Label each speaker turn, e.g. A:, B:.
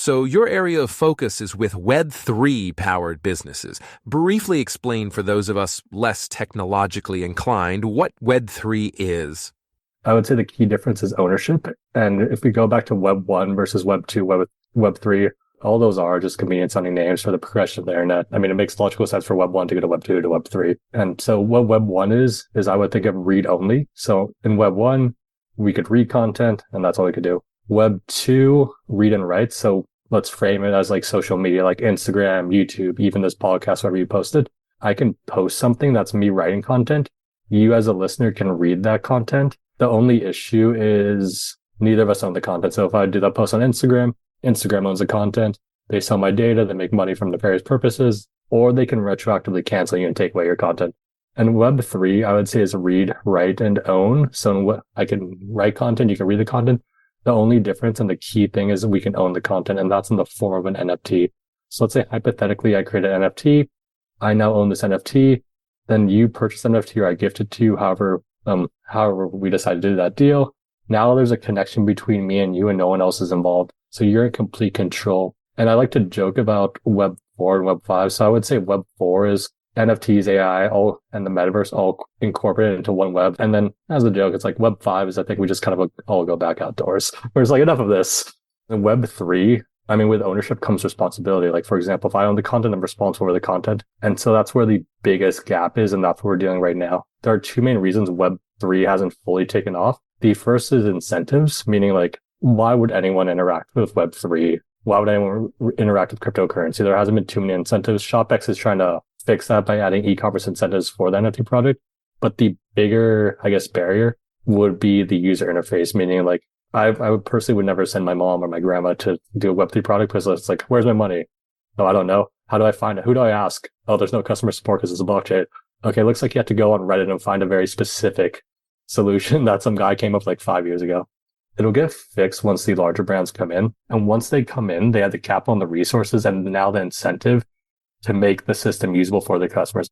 A: So your area of focus is with Web3 powered businesses. Briefly explain for those of us less technologically inclined what Web3 is.
B: I would say the key difference is ownership. And if we go back to Web 1 versus Web 2, Web 3, all those are just convenient sounding names for the progression of the internet. I mean, it makes logical sense for Web 1 to go to Web 2 to Web 3. And so what Web 1 is I would think of read only. So in Web 1, we could read content and that's all we could do. Web 2, read and write. So let's frame it as like social media, like Instagram, YouTube, even this podcast, wherever you posted. I can post something that's me writing content. You as a listener can read that content. The only issue is neither of us own the content. So if I do that post on Instagram, Instagram owns the content. They sell my data. They make money from nefarious purposes, or they can retroactively cancel you and take away your content. And Web3, I would say, is read, write, and own. So I can write content. You can read the content. The only difference and the key thing is we can own the content, and that's in the form of an NFT. So let's say hypothetically, I create an NFT. I now own this NFT. Then you purchase an NFT or I gift it to you, however we decide to do that deal. Now there's a connection between me and you and no one else is involved. So you're in complete control. And I like to joke about Web 4 and Web 5. So I would say Web 4 is NFTs, AI, all, and the metaverse all incorporated into one web. And then as a joke, it's like Web 5 is I think we just kind of all go back outdoors. Where it's like enough of this. And Web 3, I mean, with ownership comes responsibility. Like, for example, if I own the content, I'm responsible for the content. And so that's where the biggest gap is. And that's what we're dealing right now. There are two main reasons Web 3 hasn't fully taken off. The first is incentives, meaning like, why would anyone interact with Web 3? Why would anyone interact with cryptocurrency? There hasn't been too many incentives. ShopX is trying to fix that by adding e-commerce incentives for the NFT product. But the bigger, I guess, barrier would be the user interface, meaning like, I would personally would never send my mom or my grandma to do a Web3 product because it's like, where's my money? No, I don't know. How do I find it? Who do I ask? Oh, there's no customer support because it's a blockchain. Okay, looks like you have to go on Reddit and find a very specific solution that some guy came up with like 5 years ago. It'll get fixed once the larger brands come in. And once they come in, they have the capital and the resources and now the incentive to make the system usable for their customers.